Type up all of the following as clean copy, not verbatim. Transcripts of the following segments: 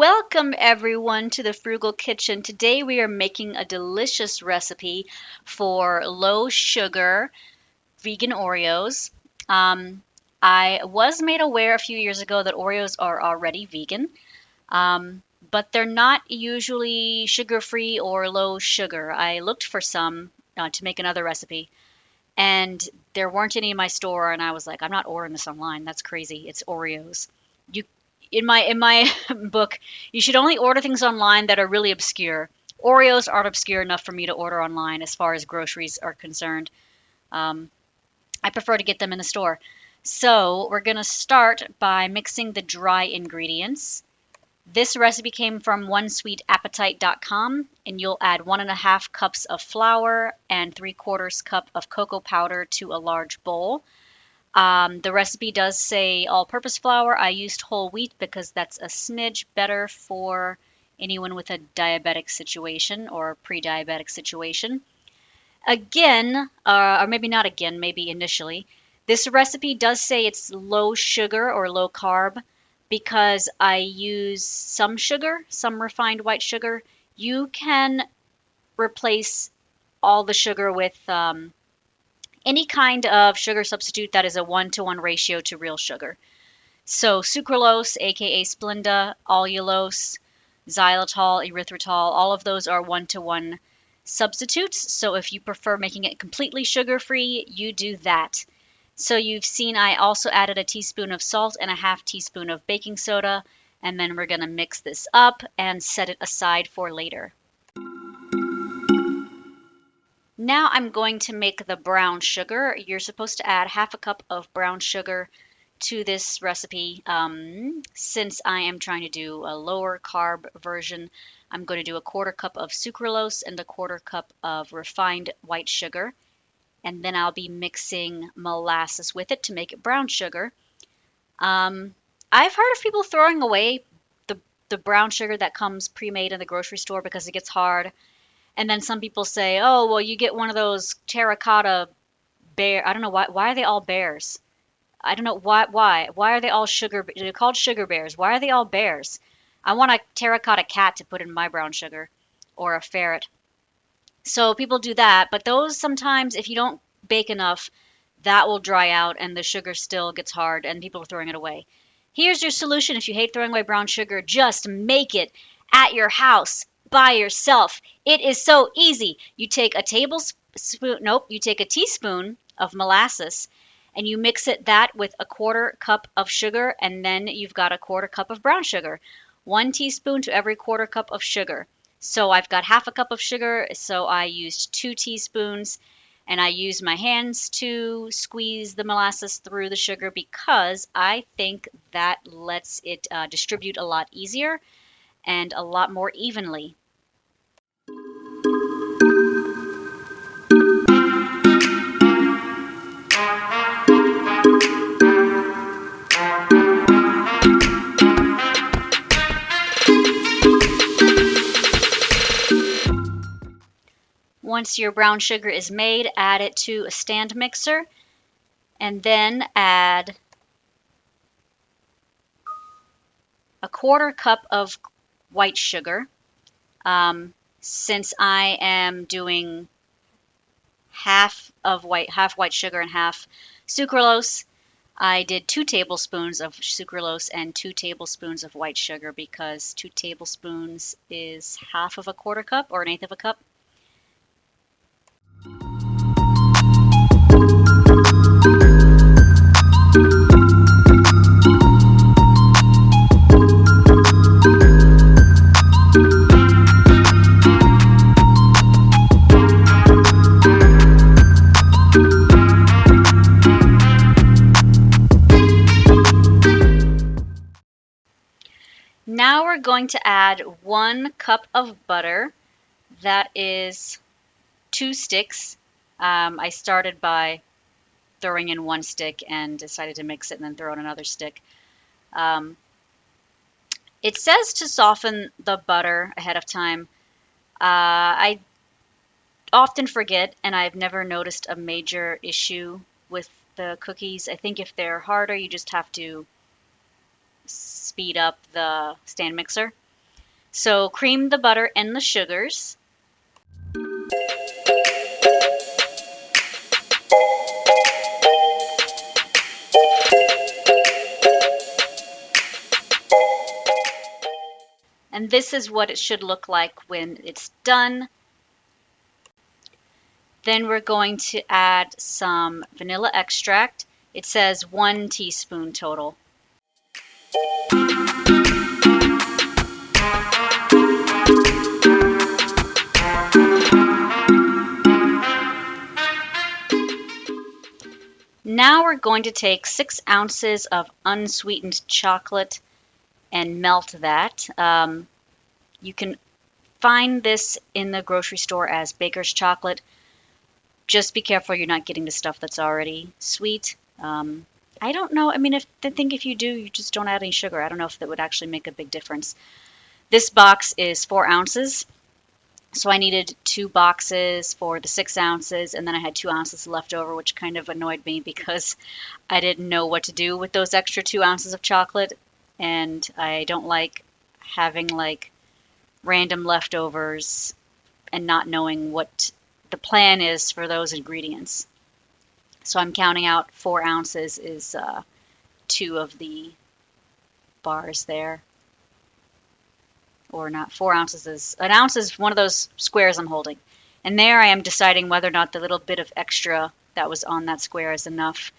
Welcome everyone to the Frugal Kitchen. Today we are making a delicious recipe for low sugar vegan Oreos. Um, I was made aware a few years ago that Oreos are already vegan, but they're not usually sugar-free or low sugar. I looked for some to make another recipe, and there weren't any in my store, and I was like, I'm not ordering this online. That's crazy. It's Oreos. You in my book, you should only order things online that are really obscure. Oreos aren't obscure enough for me to order online as far as groceries are concerned. Um, I prefer to get them in the store. So we're going to start by mixing the dry ingredients. This recipe came from onesweetappetite.com, and you'll add 1.5 cups of flour and 3/4 cup of cocoa powder to a large bowl. The recipe does say all-purpose flour. I used whole wheat because that's a smidge better for anyone with a diabetic situation or pre-diabetic situation. Again, or maybe not again, maybe initially, this recipe does say it's low sugar or low carb because I use some sugar, some refined white sugar. You can replace all the sugar with any kind of sugar substitute that is a 1-to-1 ratio to real sugar. So sucralose, aka Splenda, allulose, xylitol, erythritol, all of those are 1-to-1 substitutes. So if you prefer making it completely sugar-free, you do that. So you've seen I also added a teaspoon of salt and a half teaspoon of baking soda, and then we're going to mix this up and set it aside for later. Now I'm going to make the brown sugar. You're supposed to add 1/2 cup of brown sugar to this recipe. Since I am trying to do a lower carb version, I'm going to do 1/4 cup of sucralose and 1/4 cup of refined white sugar. And then I'll be mixing molasses with it to make it brown sugar. I've heard of people throwing away the brown sugar that comes pre-made in the grocery store because it gets hard. And then some people say, oh, well, you get one of those terracotta bear. I don't know why are they all bears? I don't know why are they all sugar? They're called sugar bears. Why are they all bears? I want a terracotta cat to put in my brown sugar, or a ferret. So people do that, but those sometimes, if you don't bake enough, that will dry out and the sugar still gets hard and people are throwing it away. Here's your solution if you hate throwing away brown sugar: just make it at your house by yourself. It is so easy. You take a you take a teaspoon of molasses and you mix that with 1/4 cup of sugar, and then you've got 1/4 cup of brown sugar. 1 teaspoon to every 1/4 cup of sugar. So I've got 1/2 cup of sugar, so I used 2 teaspoons, and I used my hands to squeeze the molasses through the sugar because I think that lets it distribute a lot easier and a lot more evenly. Once your brown sugar is made, add it to a stand mixer and then add 1/4 cup of white sugar. Since I am doing half white sugar and half sucralose, I did 2 tablespoons of sucralose and 2 tablespoons of white sugar because 2 tablespoons is 1/2 of a 1/4 cup or 1/8 of a cup. Now we're going to add 1 cup of butter. That is 2 sticks. I started by throwing in 1 stick and decided to mix it and then throw in another stick. It says to soften the butter ahead of time. I often forget, and I've never noticed a major issue with the cookies. I think if they're harder, you just have to speed up the stand mixer. So cream the butter and the sugars. And this is what it should look like when it's done. Then we're going to add some vanilla extract. It says 1 teaspoon total. Now we're going to take 6 ounces of unsweetened chocolate and melt that. You can find this in the grocery store as baker's chocolate. Just be careful you're not getting the stuff that's already sweet. I don't know. I mean, I think if you do, you just don't add any sugar. I don't know if that would actually make a big difference. This box is 4 ounces. So I needed 2 boxes for the 6 ounces, and then I had 2 ounces left over, which kind of annoyed me because I didn't know what to do with those extra 2 ounces of chocolate, and I don't like having like random leftovers and not knowing what the plan is for those ingredients. So I'm counting out 4 ounces is 2 of the bars there. Or not, 4 ounces is, an ounce is one of those squares I'm holding. And there I am deciding whether or not the little bit of extra that was on that square is enough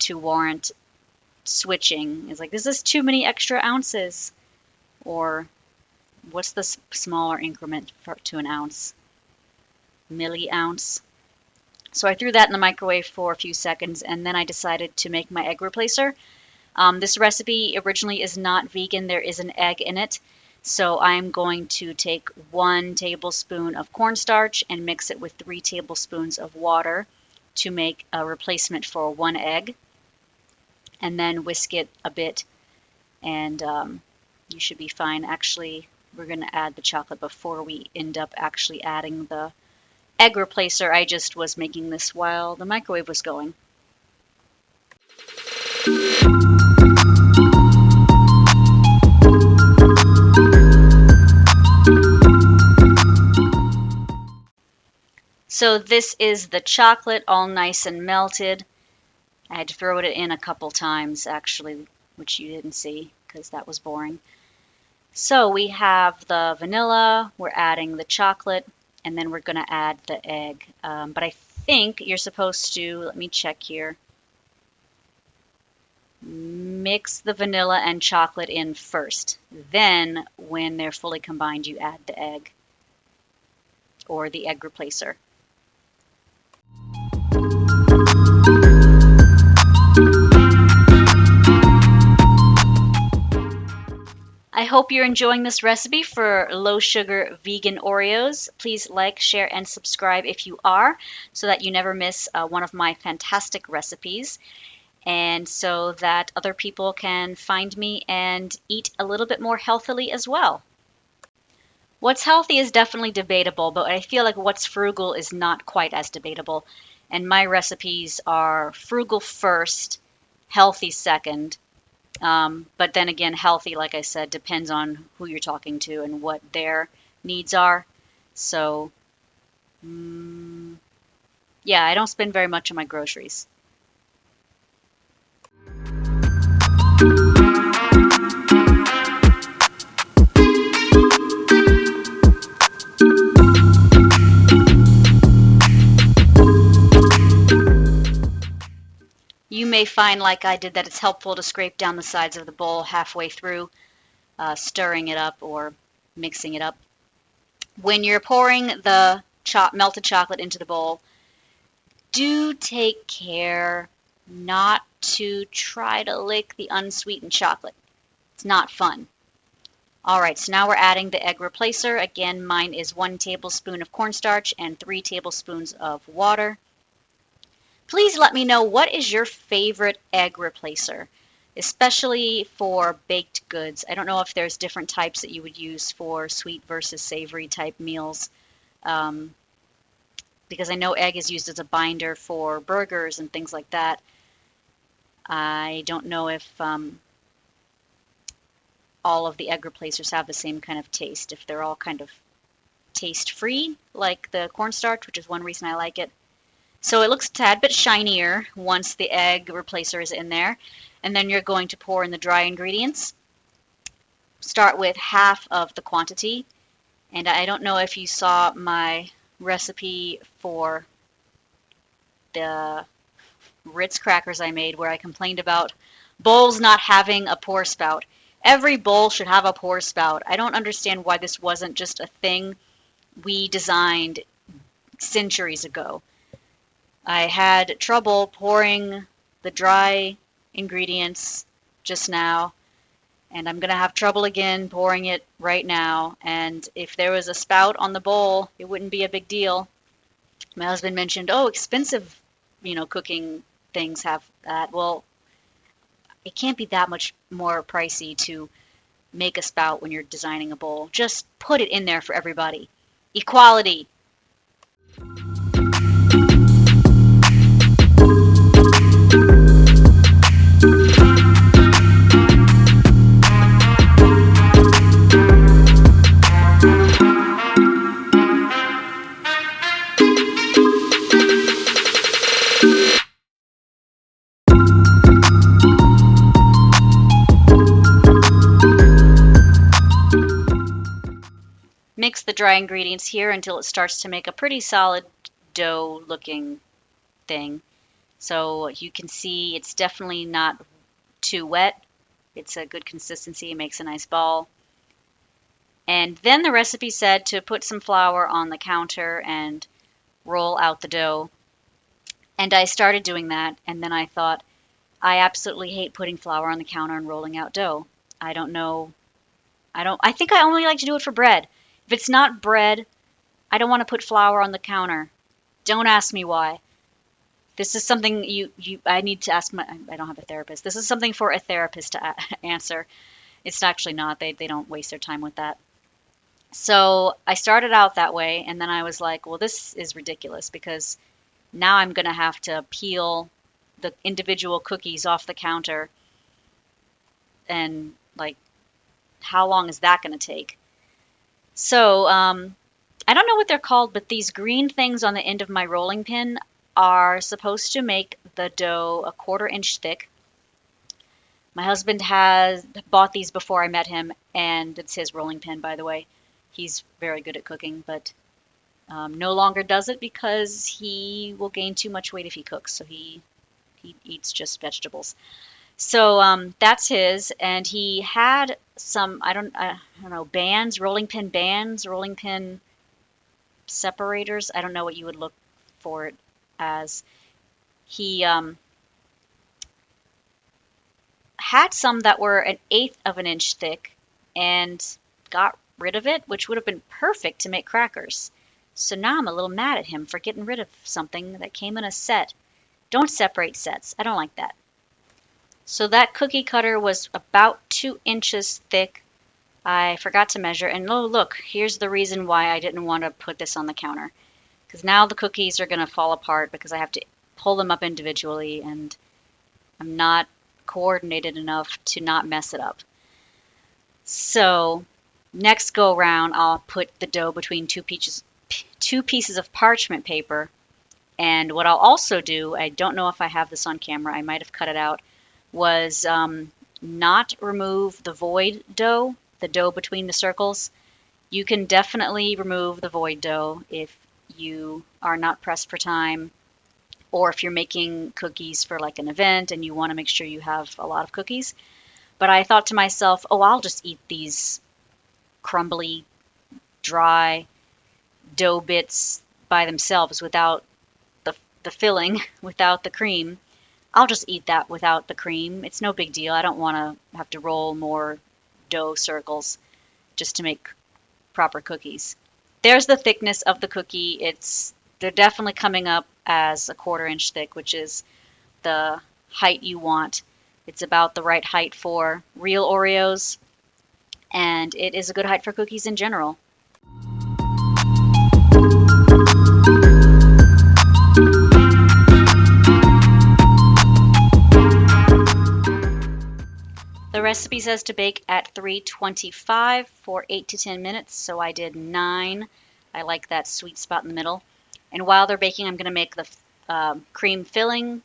to warrant switching. It's like, is this too many extra ounces? Or what's the smaller increment to an ounce? Milli-ounce. So I threw that in the microwave for a few seconds, and then I decided to make my egg replacer. This recipe originally is not vegan. There is an egg in it. So I'm going to take 1 tablespoon of cornstarch and mix it with 3 tablespoons of water to make a replacement for 1 egg. And then whisk it a bit, and you should be fine. Actually, we're going to add the chocolate before we end up actually adding the egg replacer. I just was making this while the microwave was going. So this is the chocolate all nice and melted. I had to throw it in a couple times actually, which you didn't see because that was boring. So we have the vanilla, we're adding the chocolate, and then we're going to add the egg. But I think you're supposed to, let me check here, mix the vanilla and chocolate in first. Then when they're fully combined, you add the egg or the egg replacer. I hope you're enjoying this recipe for low sugar vegan Oreos. Please like, share, and subscribe if you are, so that you never miss one of my fantastic recipes, and so that other people can find me and eat a little bit more healthily as well. What's healthy is definitely debatable, but I feel like what's frugal is not quite as debatable. And my recipes are frugal first, healthy second. But then again, healthy, like I said, depends on who you're talking to and what their needs are. So, yeah, I don't spend very much on my groceries. You may find, like I did, that it's helpful to scrape down the sides of the bowl halfway through, stirring it up or mixing it up. When you're pouring the melted chocolate into the bowl, do take care not to try to lick the unsweetened chocolate. It's not fun. All right, so now we're adding the egg replacer. Again, mine is 1 tablespoon of cornstarch and 3 tablespoons of water. Please let me know, what is your favorite egg replacer, especially for baked goods. I don't know if there's different types that you would use for sweet versus savory type meals, because I know egg is used as a binder for burgers and things like that. I don't know if all of the egg replacers have the same kind of taste, if they're all kind of taste-free, like the cornstarch, which is one reason I like it. So it looks a tad bit shinier once the egg replacer is in there. And then you're going to pour in the dry ingredients. Start with half of the quantity. And I don't know if you saw my recipe for the Ritz crackers I made where I complained about bowls not having a pour spout. Every bowl should have a pour spout. I don't understand why this wasn't just a thing we designed centuries ago. I had trouble pouring the dry ingredients just now, and I'm going to have trouble again pouring it right now. And if there was a spout on the bowl, it wouldn't be a big deal. My husband mentioned, oh, expensive, cooking things have that. Well, it can't be that much more pricey to make a spout when you're designing a bowl. Just put it in there for everybody. Equality. Mix the dry ingredients here until it starts to make a pretty solid dough looking thing. So you can see it's definitely not too wet. It's a good consistency. It makes a nice ball. And then the recipe said to put some flour on the counter and roll out the dough. And I started doing that, and then I thought, I absolutely hate putting flour on the counter and rolling out dough. I don't know. I think I only like to do it for bread. If it's not bread, I don't want to put flour on the counter. Don't ask me why. This is something I need to ask I don't have a therapist. This is something for a therapist to answer. It's actually not. They don't waste their time with that. So I started out that way, and then I was like, well, this is ridiculous because now I'm going to have to peel the individual cookies off the counter. And, how long is that going to take? So, I don't know what they're called, but these green things on the end of my rolling pin are supposed to make the dough a 1/4 inch thick. My husband has bought these before I met him, and it's his rolling pin, by the way. He's very good at cooking, but no longer does it because he will gain too much weight if he cooks, so he eats just vegetables. So that's his, and he had some, I don't know, bands, rolling pin separators. I don't know what you would look for it as. He had some that were 1/8 of an inch thick and got rid of it, which would have been perfect to make crackers. So now I'm a little mad at him for getting rid of something that came in a set. Don't separate sets. I don't like that. So that cookie cutter was about 2 inches thick. I forgot to measure, and oh look, here's the reason why I didn't want to put this on the counter. Because now the cookies are going to fall apart because I have to pull them up individually, and I'm not coordinated enough to not mess it up. So next go round, I'll put the dough between two pieces of parchment paper. And what I'll also do, I don't know if I have this on camera, I might have cut it out, was not remove the void dough, the dough between the circles. You can definitely remove the void dough if you are not pressed for time, or if you're making cookies for like an event and you want to make sure you have a lot of cookies. But I thought to myself, oh, I'll just eat these crumbly, dry dough bits by themselves without the filling, without the cream. I'll just eat that without the cream. It's no big deal. I don't want to have to roll more dough circles just to make proper cookies. There's the thickness of the cookie. They're definitely coming up as a 1/4 inch thick, which is the height you want. It's about the right height for real Oreos, and it is a good height for cookies in general. The recipe says to bake at 325 for 8 to 10 minutes, so I did 9. I like that sweet spot in the middle. And while they're baking, I'm going to make the cream filling.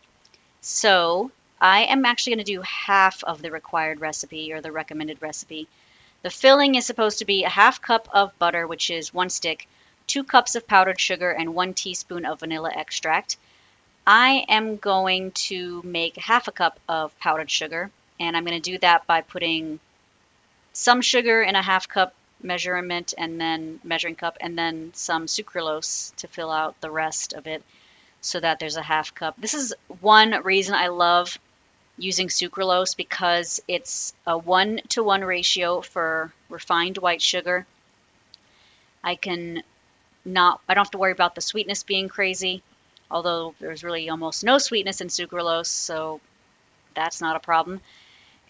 So I am actually going to do half of the required recipe or the recommended recipe. The filling is supposed to be a half cup of butter, which is 1 stick, 2 cups of powdered sugar, and 1 teaspoon of vanilla extract. I am going to make half a cup of powdered sugar, and I'm going to do that by putting some sugar in a half cup measurement and then measuring cup, and then some sucralose to fill out the rest of it so that there's a half cup. This is one reason I love using sucralose, because it's a 1-to-1 ratio for refined white sugar. I don't have to worry about the sweetness being crazy, although there's really almost no sweetness in sucralose, so that's not a problem.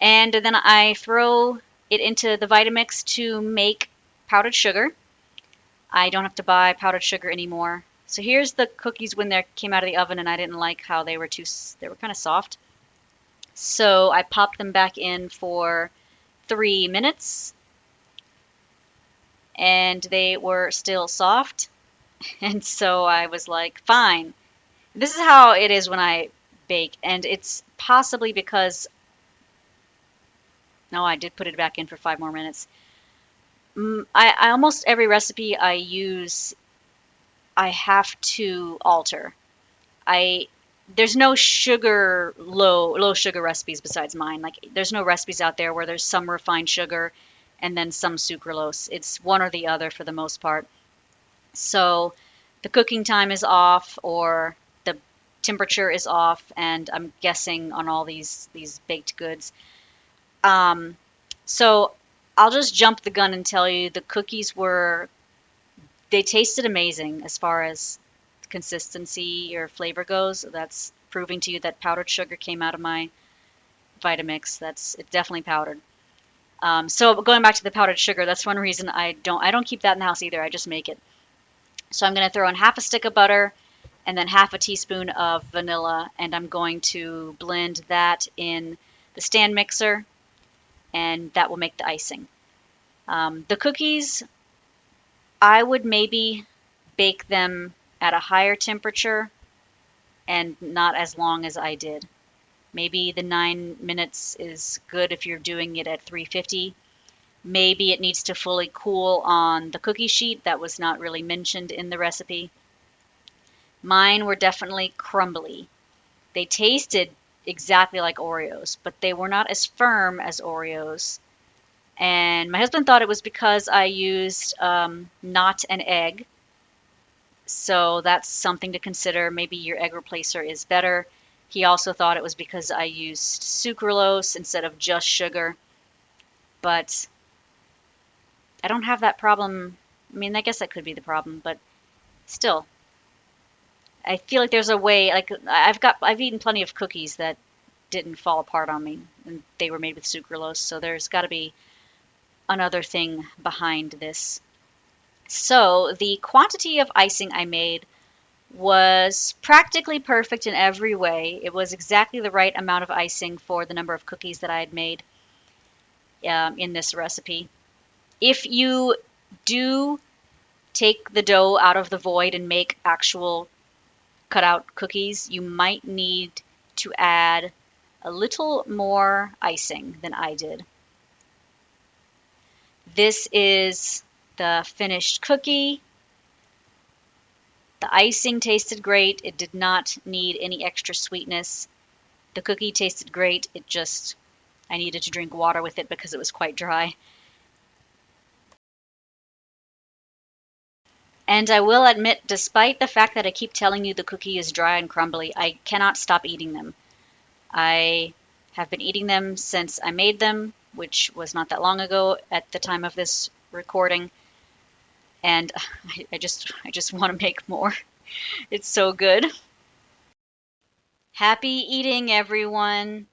And then I throw it into the Vitamix to make powdered sugar. I don't have to buy powdered sugar anymore. So here's the cookies when they came out of the oven, and I didn't like how they were kind of soft. So I popped them back in for 3 minutes, and they were still soft. And so I was like, fine. This is how it is when I bake, and it's possibly because, no, I did put it back in for 5 more minutes. I almost every recipe I use, I have to alter. There's no low sugar recipes besides mine. Like, there's no recipes out there where there's some refined sugar and then some sucralose. It's one or the other for the most part. So the cooking time is off, or the temperature is off, and I'm guessing on all these baked goods. So I'll just jump the gun and tell you the cookies they tasted amazing as far as consistency or flavor goes. That's proving to you that powdered sugar came out of my Vitamix. It's definitely powdered. So going back to the powdered sugar, that's one reason I don't keep that in the house either. I just make it. So I'm going to throw in half a stick of butter and then half a teaspoon of vanilla, and I'm going to blend that in the stand mixer, and that will make the icing. The cookies, I would maybe bake them at a higher temperature and not as long as I did. Maybe the 9 minutes is good if you're doing it at 350. Maybe it needs to fully cool on the cookie sheet. That was not really mentioned in the recipe. Mine were definitely crumbly. They tasted exactly like Oreos, but they were not as firm as Oreos. And my husband thought it was because I used not an egg. So that's something to consider. Maybe your egg replacer is better. He also thought it was because I used sucralose instead of just sugar. But I don't have that problem. I mean, I guess that could be the problem, but still, I feel like there's a way. Like, I've eaten plenty of cookies that didn't fall apart on me, and they were made with sucralose. So there's got to be another thing behind this. So the quantity of icing I made was practically perfect in every way. It was exactly the right amount of icing for the number of cookies that I had made in this recipe. If you do take the dough out of the void and make actual cutout cookies, you might need to add a little more icing than I did. This is the finished cookie. The icing tasted great. It did not need any extra sweetness. The cookie tasted great. I needed to drink water with it because it was quite dry. And I will admit, despite the fact that I keep telling you the cookie is dry and crumbly, I cannot stop eating them. I have been eating them since I made them, which was not that long ago at the time of this recording. And I just want to make more. It's so good. Happy eating, everyone.